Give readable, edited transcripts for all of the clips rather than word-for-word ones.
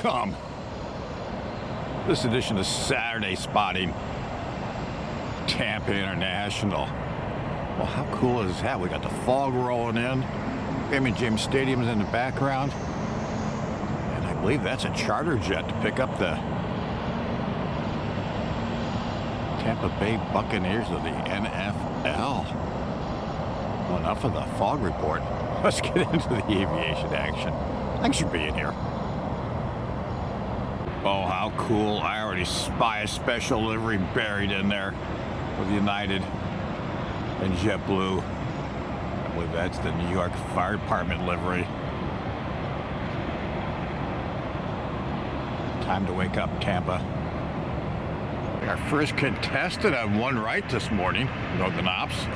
welcome. This edition of Saturday Spotting, Tampa International. Well, how cool is that? We got the fog rolling in. Raymond James Stadium's in the background. And I believe that's a charter jet to pick up the Tampa Bay Buccaneers of the NFL. Well, enough of the fog report. Let's get into the aviation action. Thanks for being here. Oh, how cool. I already spy a special livery buried in there with United and JetBlue. I believe that's the New York Fire Department livery. Time to wake up, Tampa. Our first contestant on one right this morning, Northern Ops.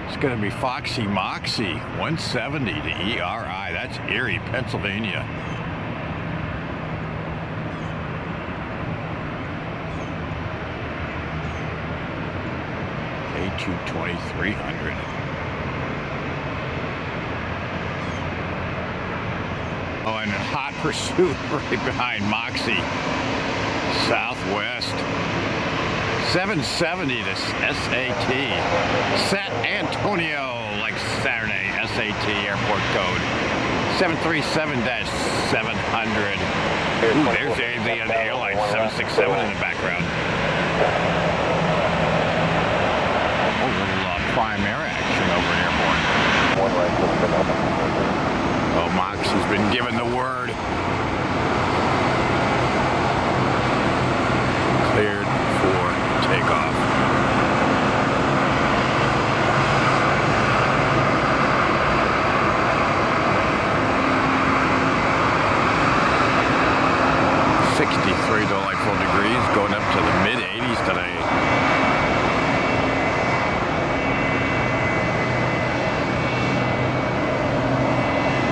It's going to be Foxy Moxie, 170 to ERI. That's Erie, Pennsylvania. A220-300. Oh, and in hot pursuit right behind Moxie, Southwest. 770 to SAT. San Antonio, like Saturday, SAT airport code. 737-700. Ooh, there's the airline 767 in the background. Oh, a little prime air action over airborne. Oh, Mox has been given the word. Cleared for takeoff. Delightful degrees, going up to the mid-80s today.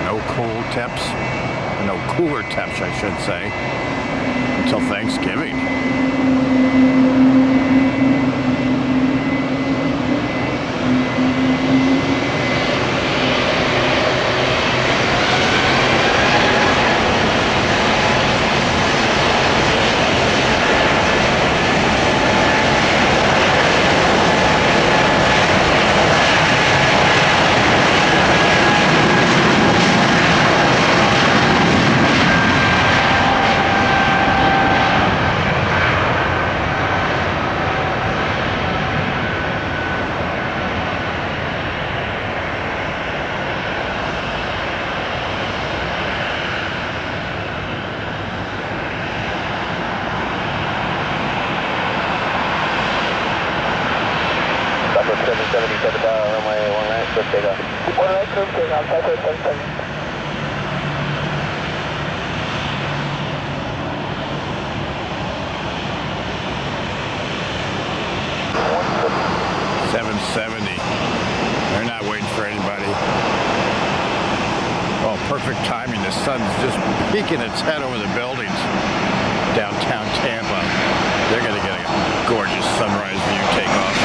No cool temps, no cooler temps, I should say, until Thanksgiving. Runway 1 right, clear takeoff. 1 right, clear takeoff, 5777. They're not waiting for anybody. Oh, perfect timing. The sun's just peeking its head over the buildings downtown Tampa. They're going to get a gorgeous sunrise view takeoff.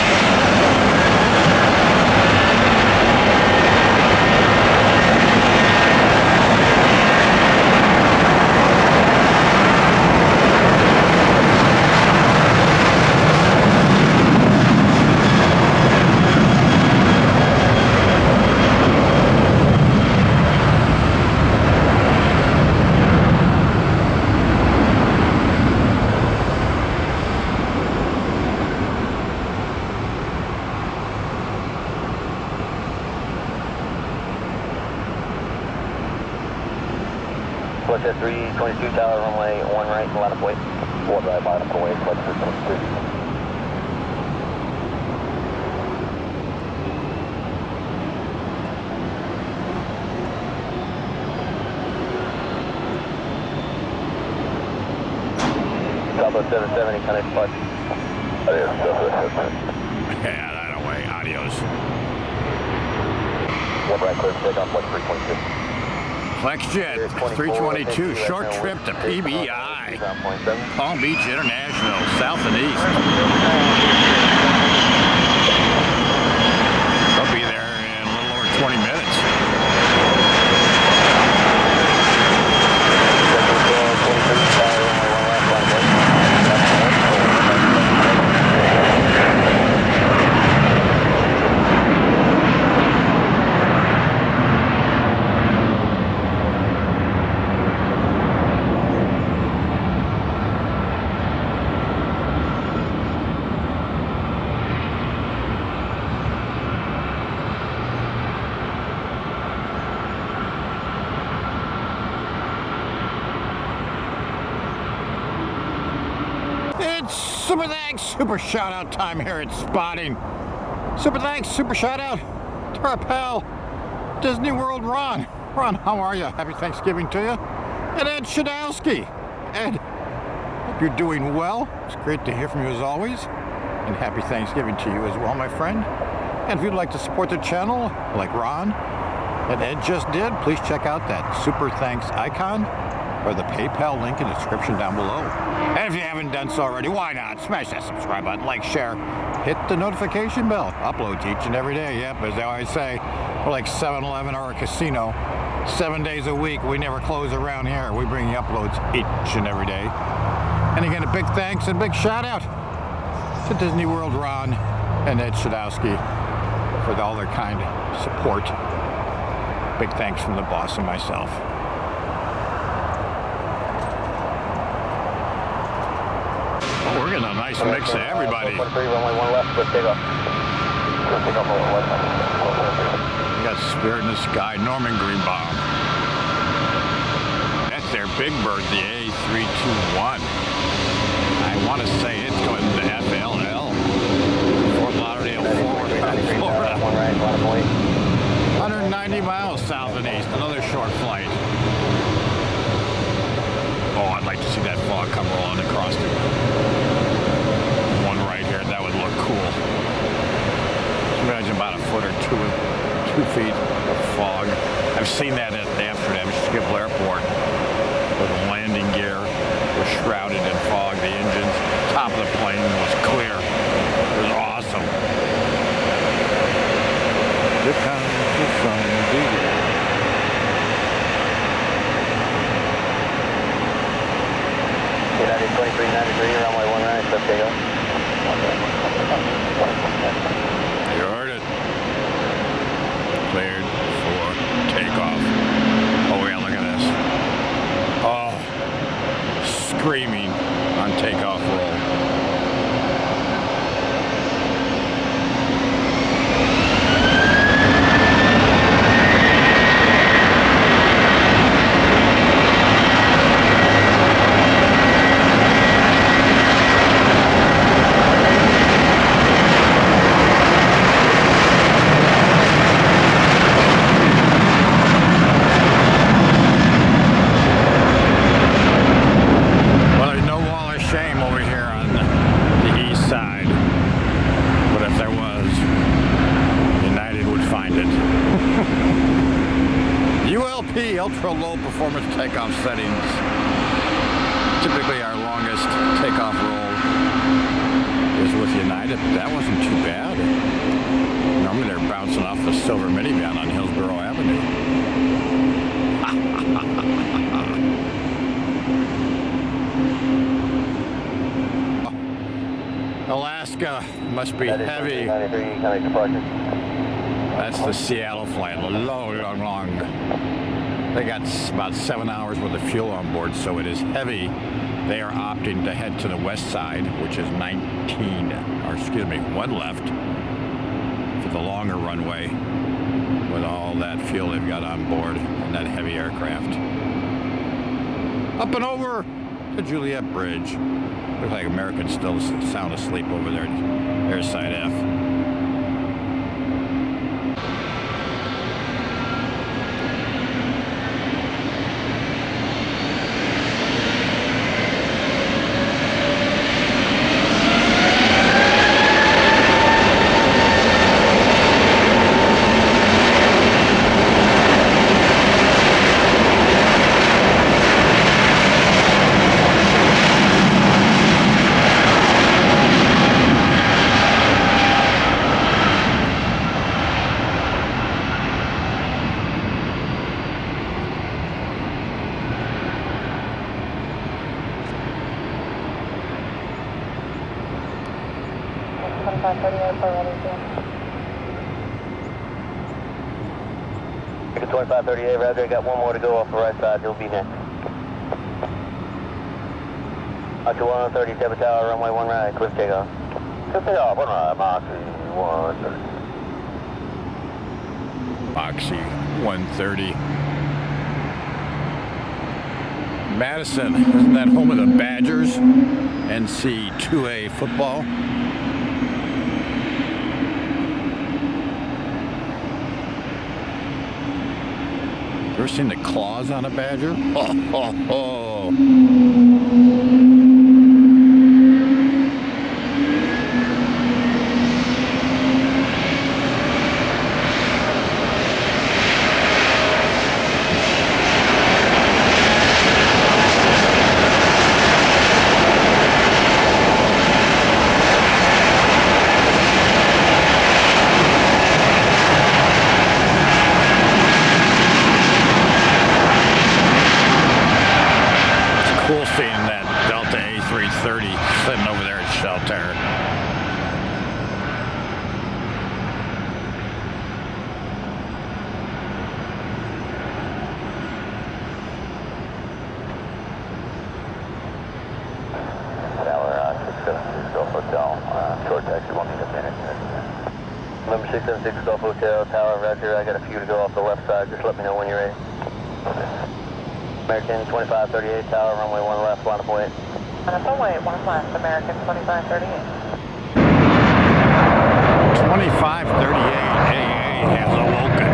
What's that 322 Tower, runway 1 right, line up weight. 1 right, line up weight, what's 322? Southwest 770, connect spot. Adios, Southwest 770. Yeah, that away. Adios. 1 right, clear for takeoff, what's 322? FlexJet 322, short trip to PBI. Palm Beach International, south and east. They'll be there in a little over 20 minutes. Super thanks, super shout out time here at Spotting. Super thanks, super shout out to our pal, Disney World Ron. Ron, how are you? Happy Thanksgiving to you. And Ed Shadowski. Ed, hope you're doing well. It's great to hear from you as always. And happy Thanksgiving to you as well, my friend. And if you'd like to support the channel, like Ron and Ed just did, please check out that super thanks icon or the PayPal link in the description down below. And if you haven't done so already, why not? Smash that subscribe button, like, share, hit the notification bell. Uploads each and every day. Yep, as they always say, we're like 7-Eleven or a casino. 7 days a week. We never close around here. We bring you uploads each and every day. And again, a big thanks and big shout out to Disney World Ron and Ed Shadowski for all their kind support. Big thanks from the boss and myself. Oh, we're getting a nice mix of everybody. Runway 1 left, good takeoff. Good takeoff over west. We got Spirit in the Sky, Norman Greenbaum. That's their big bird, the A321. I want to say it's going to FLL. Fort Lauderdale, Florida. 190 miles south and east, another short flight. Oh, I'd like to see that fog come rolling across the one right here. That would look cool. Just imagine about a foot or 2 feet of fog. I've seen that at Amsterdam Schiphol Airport, where the landing gear was shrouded in fog. The engines, top of the plane was clear. It was awesome. Here comes the sun, United 2393, runway 1 right, left takeoff. You heard it. Cleared for takeoff. Oh yeah, look at this. Oh, screaming on takeoff roll. Ultra low performance takeoff settings. Typically our longest takeoff roll is with United, but that wasn't too bad. Normally they're bouncing off the silver minivan on Hillsborough Avenue. Alaska must be heavy. That's the Seattle flight. Long. They got about 7 hours worth of fuel on board, so it is heavy. They are opting to head to the west side, which is 1 left for the longer runway with all that fuel they've got on board and that heavy aircraft. Up and over to Juliet Bridge. Looks like Americans still sound asleep over there at Airside F. Ticket 2538, Roger, got one more to go off the right side, you'll be next. Up to 137 Tower, runway 1 right, clear takeoff. Clear takeoff, 1 right, Moxie 130. Moxie 130. Madison, isn't that home of the Badgers? NC2A football. Ever seen the claws on a badger? Ho, ho, ho. Cool seeing that Delta A330 sitting over there at shelter. Tower 676 Golf Hotel, short taxi, 1 minute. Number 676 Golf Hotel, Tower, roger. I got a few to go off the left side. Just let me know when you're ready. American 2538 Tower, runway 1 left, line of weight. Runway 1 left, American 2538. 2538 AA has awoken.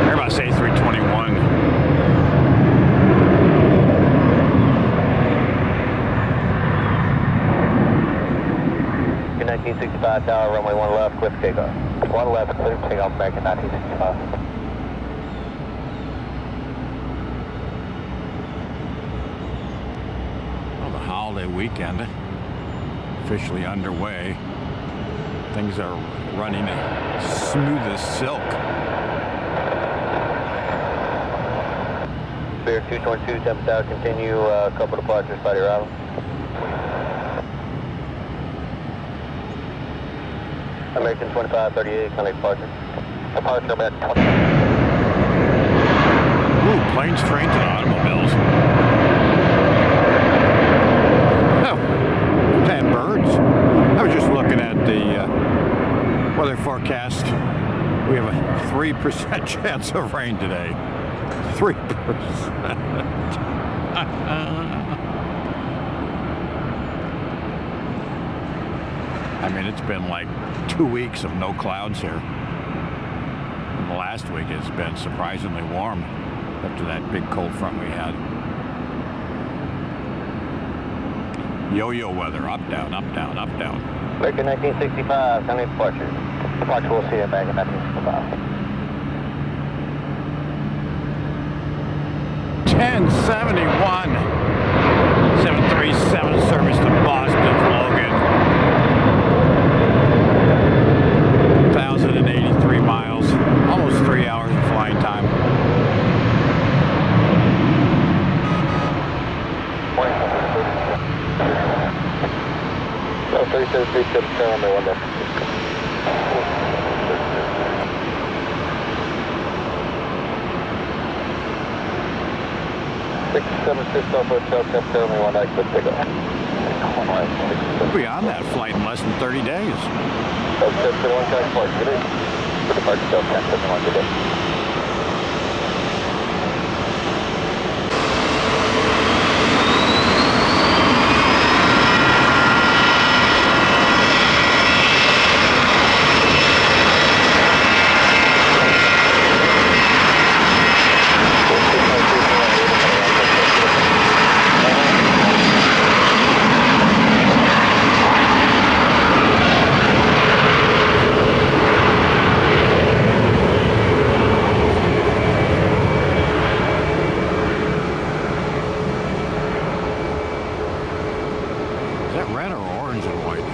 Airbus A321. American 1965 Tower, runway 1 left, clear for takeoff. 1 left, clear for takeoff, American 1965. Holiday weekend officially underway. Things are running smooth as silk. Spirit 222, Temple Tower, continue, couple departures, Friday arrival. American 2538, Sunday departure. Departure at 20. Ooh, planes, trains, and automobiles. And birds. I was just looking at the weather forecast. We have a 3% chance of rain today. 3%. I mean, it's been like 2 weeks of no clouds here. And the last week has been surprisingly warm after that big cold front we had. Yo-yo weather, up, down, up, down, up, down. American 1965, Sunday departure. Departure, we'll see you, American 1965. 1071. 737 service to Boston, Logan. 1,083 miles. Almost 3 hours of flying time. No, 3737, turn on the window. 676 Golf Hotel, Temp, turn on the window, quick pickup. We'll be on that flight in less than 30 days. Delta 71, track departure, good day. For departure, Delta 71, good day. Is that red or orange and white?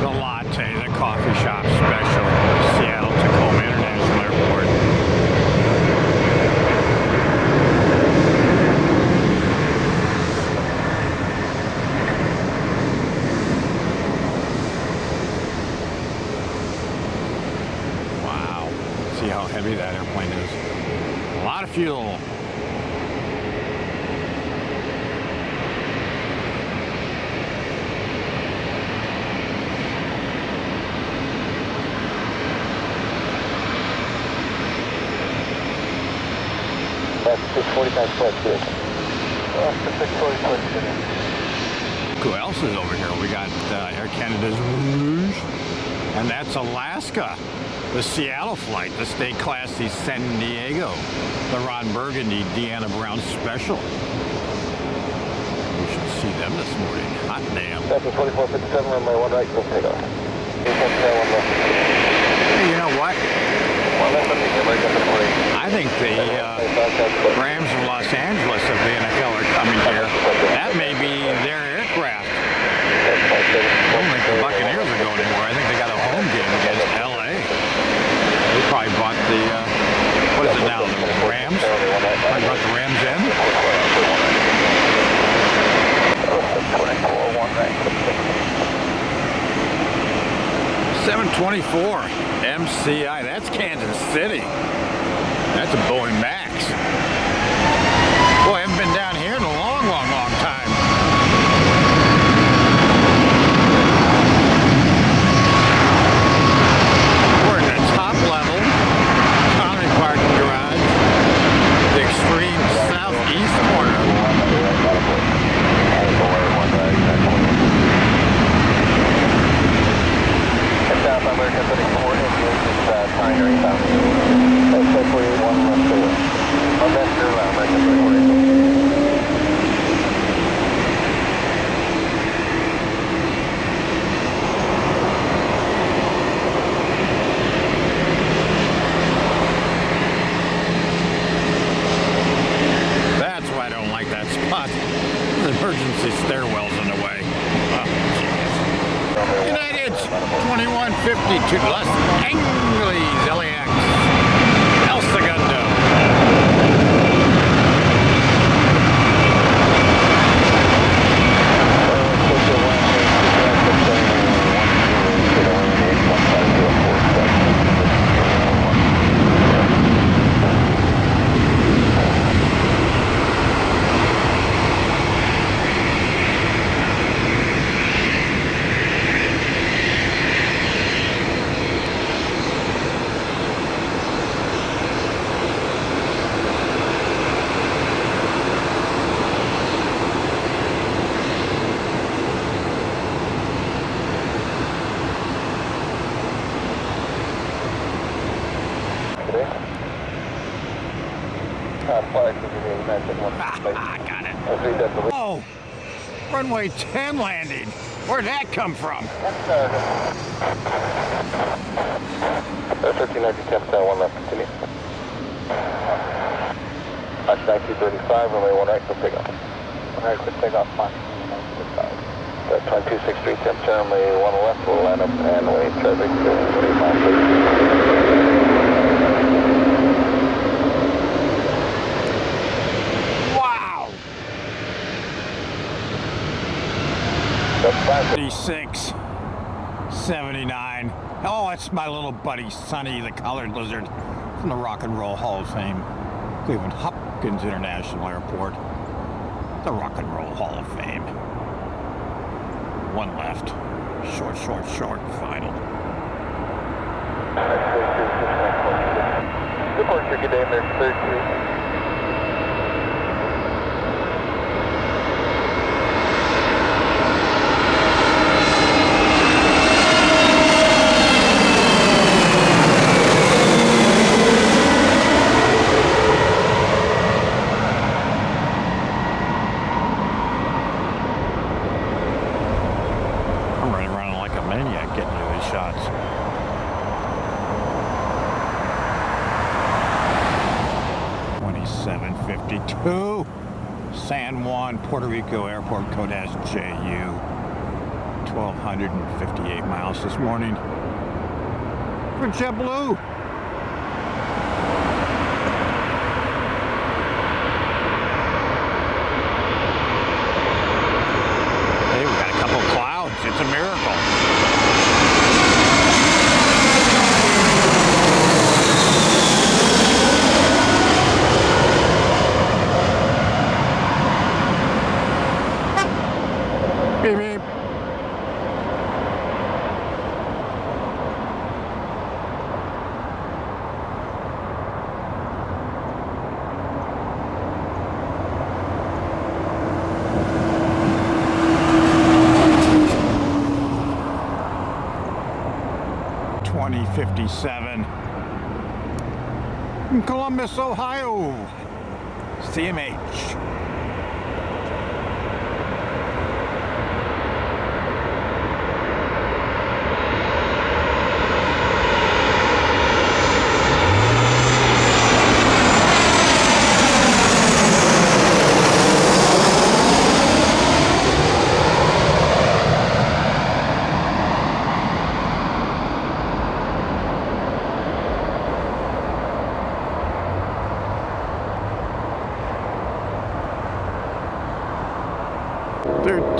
The latte, the coffee shop special, Seattle Tacoma International Airport. Wow, see how heavy that airplane is. A lot of fuel. 45 Flight City. 640 Flight City. Who else is over here? We got Air Canada's Rouge, and that's Alaska. The Seattle flight, the state class, the San Diego, the Ron Burgundy, Deanna Brown Special. We should see them this morning. Hot damn. Delta 2457, runway 1 right, go take off. Hey, you know what? I think the Rams of Los Angeles of the NFL are coming here. That may be their aircraft. I don't think the Buccaneers are going anywhere. I think they got a home game against LA. They probably bought the, what is it now, the Rams? Probably brought the Rams in. 724 MCI, that's Kansas City. That's a Boeing Max. Boy, I haven't been down here in a long, long, long time. We're in the top level, economy parking garage, the extreme southeast corner. South America 34 Indians, primary south. That's 481 left to on that America 34. That's why I don't like that spot. The emergency stairwell's in the way. Oh, jeez. United 2152 Los Angeles LAX El Segundo. Got it. Oh, runway 10 landing. Where'd that come from? 1390 temp, 1 left, continue. March 1935, runway 1 right, go pick up. 1 right, quick takeoff, March 1935. That's 1263 temp, runway 1 left, we'll line up and wait traffic, 25 please. 56, 79. Oh, that's my little buddy Sonny, the colored lizard from the Rock and Roll Hall of Fame. Cleveland Hopkins International Airport. The Rock and Roll Hall of Fame. 1 left. Short, short, short. Final. Departure, good day, American 33. Shots. $27.52. San Juan, Puerto Rico Airport, code SJU. 1,258 miles this morning. For JetBlue. Hey, we got a couple clouds. It's a miracle. Beep, beep. 57. From Columbus, Ohio. CMH.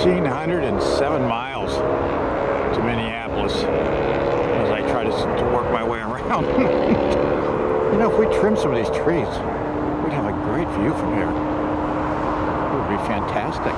$1,307 miles to Minneapolis as I try to work my way around. You know, if we trim some of these trees, we'd have a great view from here. It would be fantastic.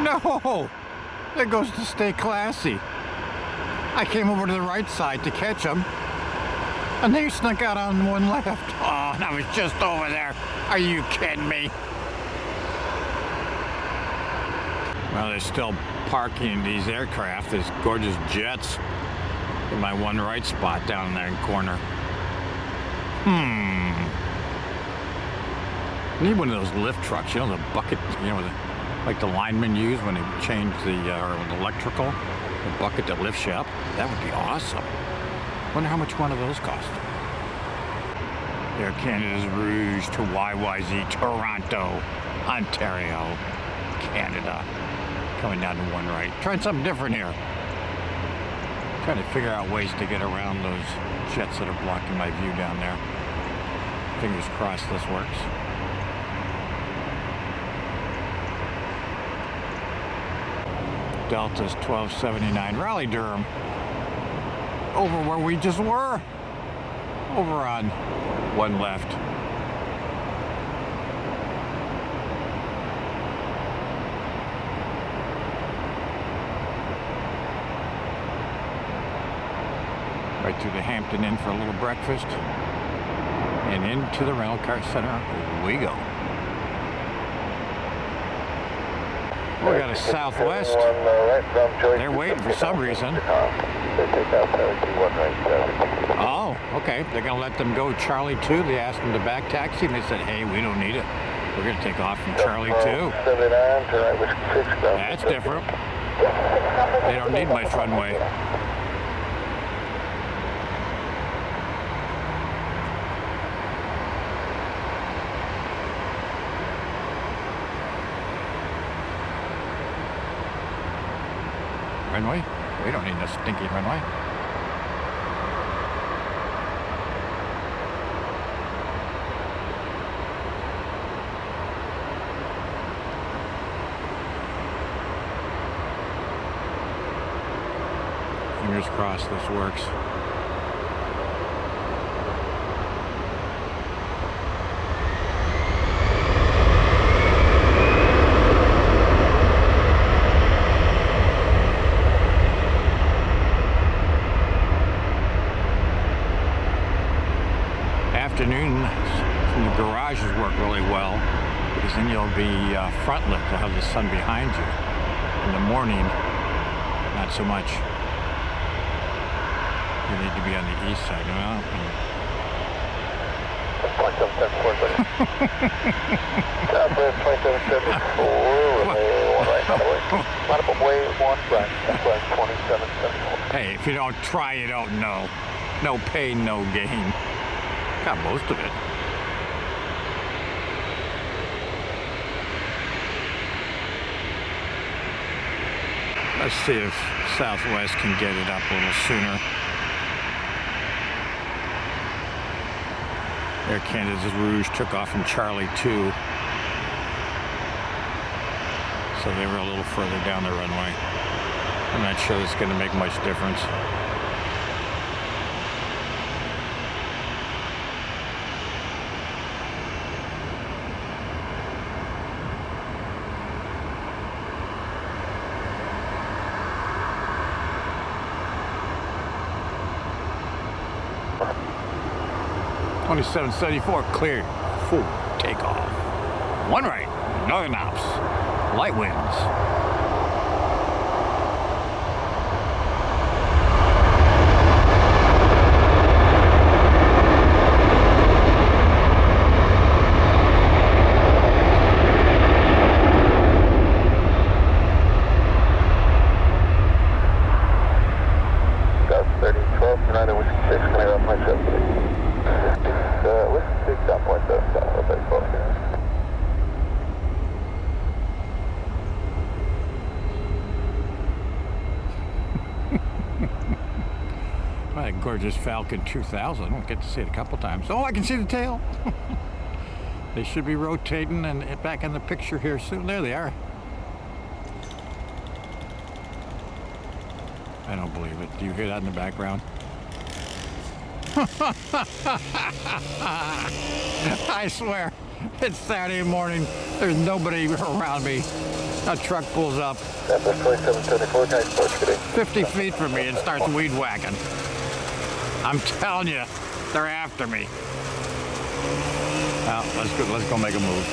No! That goes to stay classy. I came over to the right side to catch them, and they snuck out on one left. Oh, and I was just over there. Are you kidding me? Well, they're still parking these aircraft, these gorgeous jets, in my one right spot down in that corner. Need one of those lift trucks, you know, the bucket, you know, like the linemen use when they change the electrical, the bucket that lifts you up. That would be awesome. Wonder how much one of those cost. Air Canada's Rouge to YYZ Toronto, Ontario, Canada. Coming down to one right. Trying something different here. Trying to figure out ways to get around those jets that are blocking my view down there. Fingers crossed this works. Delta's 1279 Raleigh Durham. Over where we just were. Over on one left. Right through the Hampton Inn for a little breakfast. And into the rental car center we go. We got a Southwest. They're waiting for some reason. Oh, okay. They're going to let them go Charlie 2. They asked them to back taxi, and they said, hey, we don't need it. We're going to take off from Charlie 2. That's different. They don't need much runway. Runway? We don't need no stinky runway. Fingers crossed this works. Afternoon from the garages work really well because then you'll be front lit. You'll have the sun behind you. In the morning, not so much. You need to be on the east side. Well, hey, if you don't try, you don't know. No pain, no gain. Got most of it. Let's see if Southwest can get it up a little sooner. Air Canada's Rouge took off from Charlie 2. So they were a little further down the runway. I'm not sure it's going to make much difference. .2774 cleared. Full takeoff. One right. Northern ops. Light winds. Gorgeous Falcon 2000. I don't get to see it a couple times. Oh, I can see the tail. They should be rotating and back in the picture here soon. There they are. I don't believe it. Do you hear that in the background? I swear, it's Saturday morning. There's nobody around me. A truck pulls up 50 feet from me and starts weed whacking. I'm telling you, they're after me. Well, let's go make a move.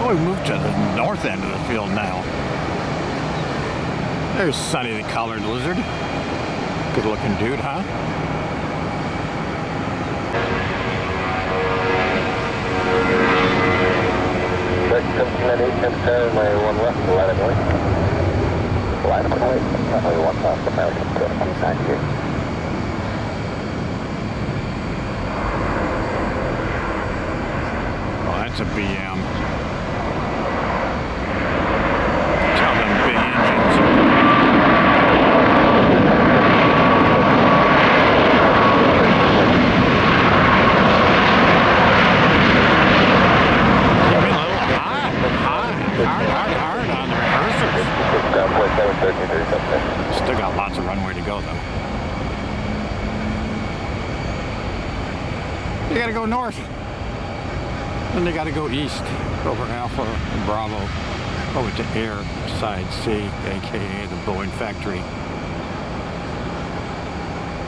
Oh, we moved to the north end of the field now. There's Sonny the colored lizard. Good looking dude, huh? One left, line of way. Line of way. Runway 1 South American 1798. That's a BM. Tell them big engines. Came in a little hard on the reversers. Still got lots of runway to go though. You gotta go north. Then they got to go east over Alpha and Bravo over to Air Side C, aka the Boeing factory.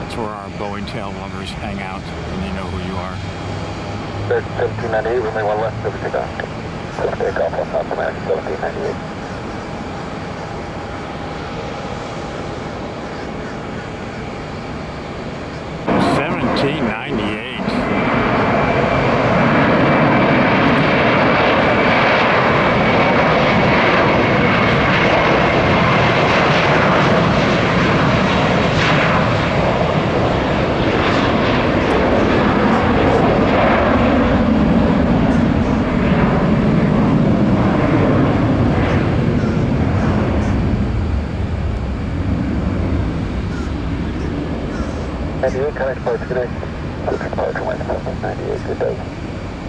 That's where our Boeing tail lovers hang out, and you know who you are. 1798, runway 1 left, over takeoff. Takeoff on South America, 1798.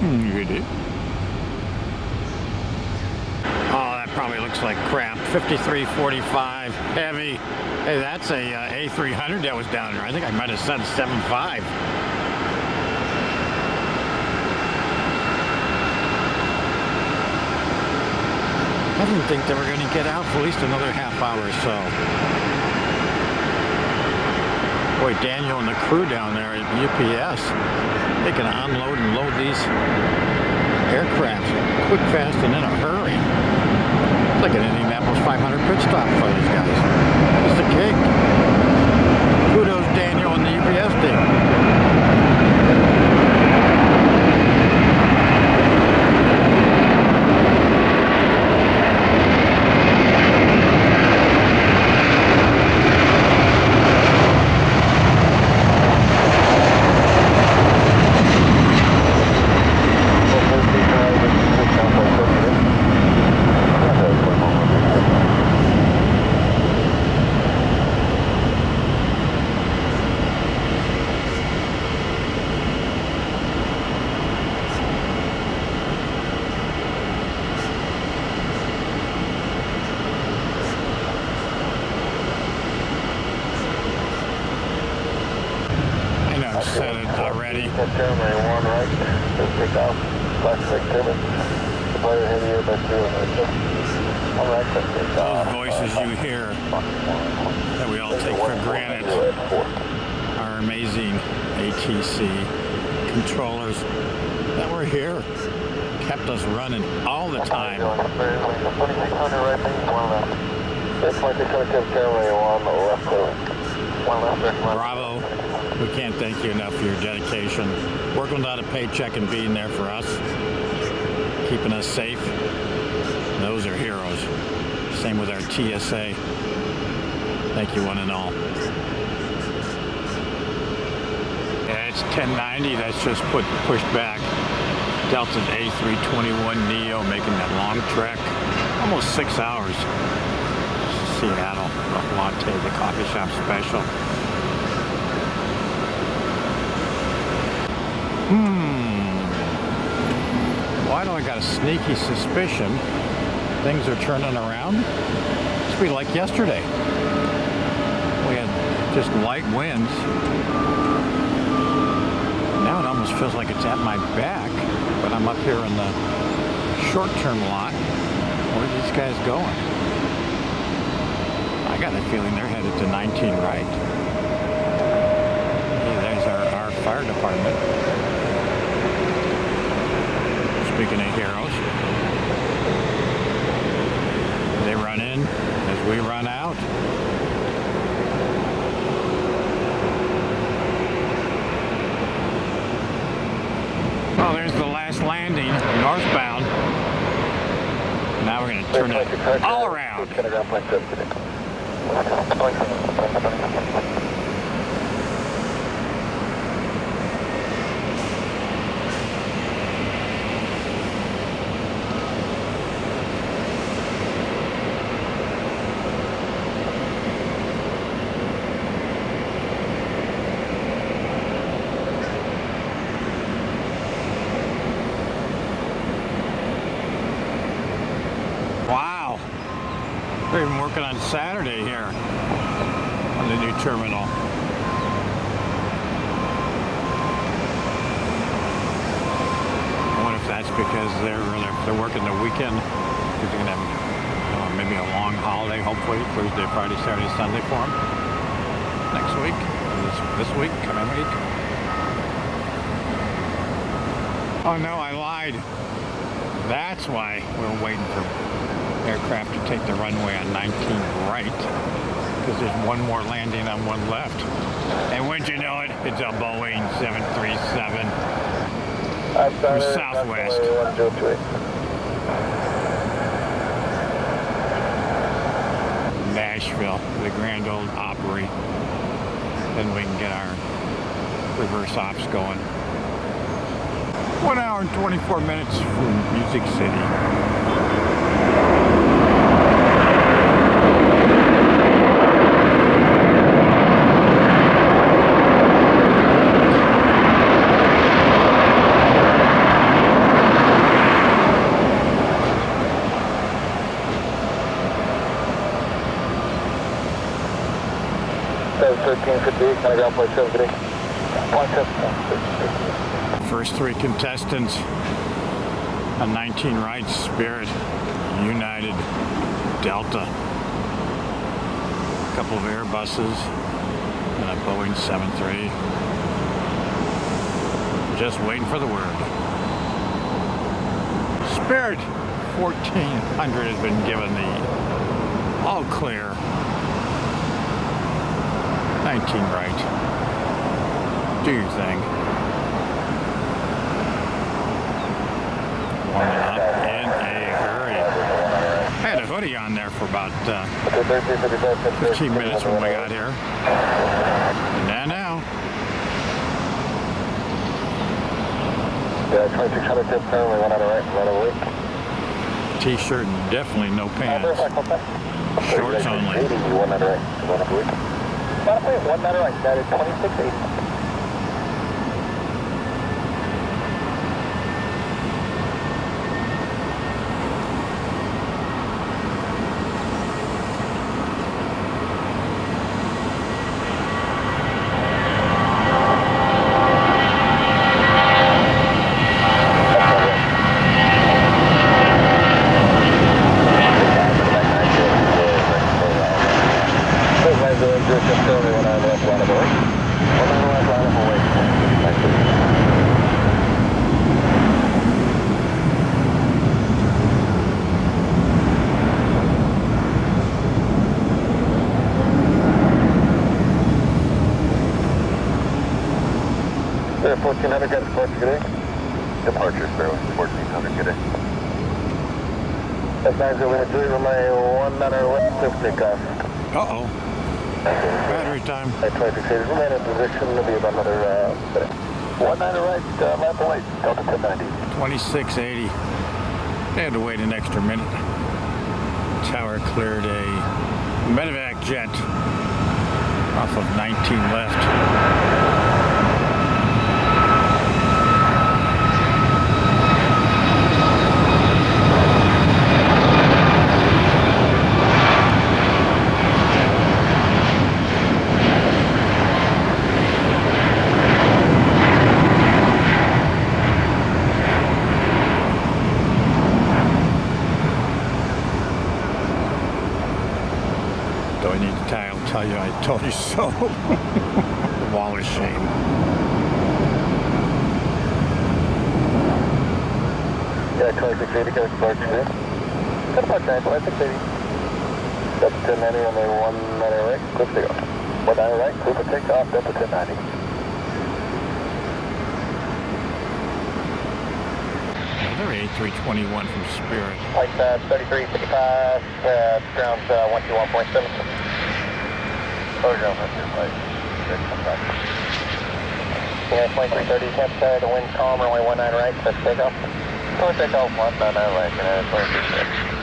You did. Oh, that probably looks like crap. 5345 heavy. Hey, that's a A300 that was down there. I think I might have said 75. I didn't think they were going to get out for at least another half hour or so. Boy, Daniel and the crew down there at UPS, they can unload and load these aircraft quick, fast, and in a hurry. It's like an Indianapolis 500 pit stop for these guys. It's the cake. Kudos, Daniel and the UPS team. Runway 1 right, just take off, flash brake turbine, departed heavier by 2 on right, just take off. Those voices you hear that we all take for granted are amazing ATC controllers that were here, kept us running all the time. 2600 right, 1 left. 2600 Runway 1 left clear. 1 left. Bravo. We can't thank you enough for your dedication, working without a paycheck and being there for us, keeping us safe. Those are heroes. Same with our TSA. Thank you one and all. Yeah, it's 1090. That's just pushed back. Delta's A321neo making that long trek, almost 6 hours. Seattle, latte, the coffee shop special. Why do I got a sneaky suspicion things are turning around? It's be like yesterday. We had just light winds. Now it almost feels like it's at my back, but I'm up here in the short-term lot. Where are these guys going? I got a feeling they're headed to 19 right. Hey, there's our fire department. Speaking of heroes, they run in as we run out. Well, there's the last landing, northbound. Now we're going to turn it all around. Wow, they're even working on Saturday here on the new terminal. I wonder if that's because they're working the weekend. Because they're gonna have maybe a long holiday, hopefully Thursday, Friday, Saturday, Sunday for them next week, this week, coming week. Oh no, I lied. That's why we're waiting for aircraft to take the runway on 19 right, because there's one more landing on one left. And wouldn't you know it, it's a Boeing 737 from Southwest. Nashville, the Grand Ole Opry. Then we can get our reverse ops going. 1 hour and 24 minutes from Music City. First 3 contestants on 19 right, Spirit, United, Delta. A couple of Airbuses and a Boeing 73. Just waiting for the word. Spirit 1400 has been given the all clear. 19 right. Do your thing. Warming up in a hurry. I had a hoodie on there for about 15 minutes when we got here. And now. Yeah, 2600 tip currently, 1 out of right, 1 out of T-shirt and definitely no pants. Shorts only. 80, 1 out of right, 1 out of right. 1 out of right, that is 2680. 1400, got departure, good day. Departure, Sparrow, 1400, good day. That's 903, runway 19 left, clear for takeoff. Uh-oh. Battery time. At 2680, remain in position, it'll be about another minute. 19 right, lap away, Delta 1090. 2680. They had to wait an extra minute. Tower cleared a medevac jet off of 19 left. Do I need to tell you I told you so? Wall of shame. Yeah, 2680, got departure, good day. Got departure, 2680. Delta 1090, runway 19 right, clear for takeoff. 19 right, clear for takeoff, Delta 1090. Another A321 from Spirit. Flight 3355, ground 121.7. Oh, ground 125. Yeah, flight 330, the wind's calm, runway 19 right, let's take off. Let's take off 19 right, and 23.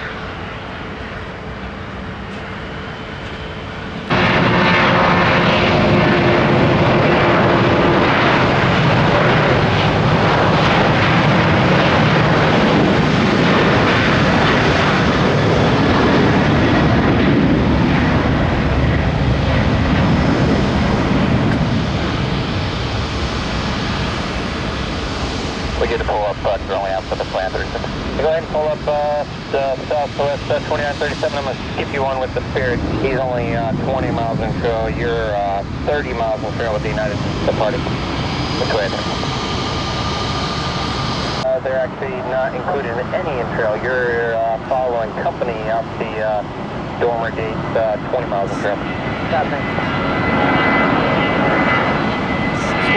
We get to pull up only out for the planters. Go ahead and pull up southwest 2937. I'm going to skip you on with the Spirit. He's only 20 miles in trail. You're 30 miles in trail with the United departing. Which way? They're actually not included in any in trail. You're following company out the dormer gate 20 miles in trail. Copy.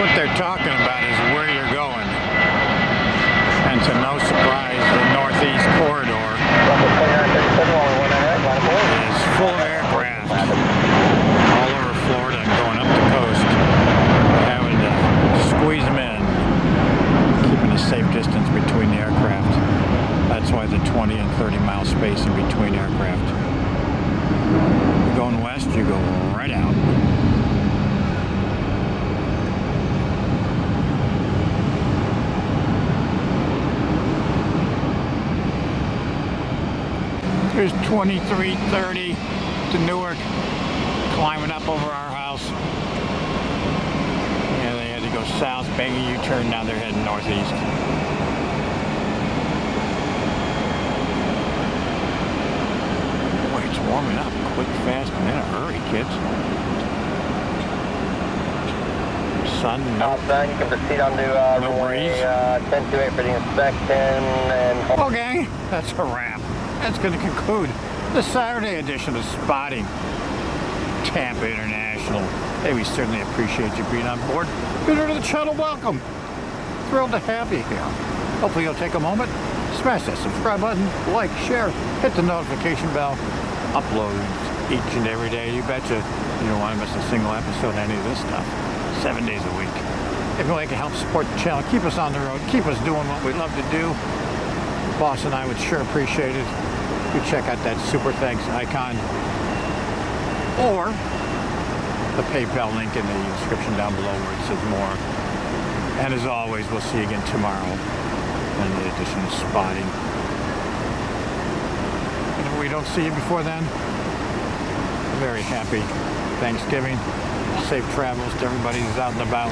What they're talking about is where you're going. And to no surprise, the northeast corridor is full of aircraft all over Florida and going up the coast. We're having to squeeze them in, keeping a safe distance between the aircraft. That's why the 20 and 30 mile space in between aircraft. You're going west, you go right out. Here's 2330 to Newark, climbing up over our house. Yeah, they had to go south, bang a U-turn, now they're heading northeast. Boy, it's warming up quick, fast, and in a hurry, kids. Sun, no. You can proceed on to runway 1028 for the inspection and... Okay, that's a wrap. That's going to conclude the Saturday edition of Spotting Tampa International. Hey, we certainly appreciate you being on board. Visitor to the channel, welcome. Thrilled to have you here. Hopefully you'll take a moment, smash that subscribe button, like, share, hit the notification bell, uploads each and every day. You betcha you don't want to miss a single episode of any of this stuff. 7 days a week. If you'd like to help support the channel, keep us on the road, keep us doing what we love to do, boss and I would sure appreciate it. You check out that super thanks icon or the PayPal link in the description down below where it says more. And as always, we'll see you again tomorrow in the edition of Spotting. And if we don't see you before then, very happy Thanksgiving. Safe travels to everybody who's out and about.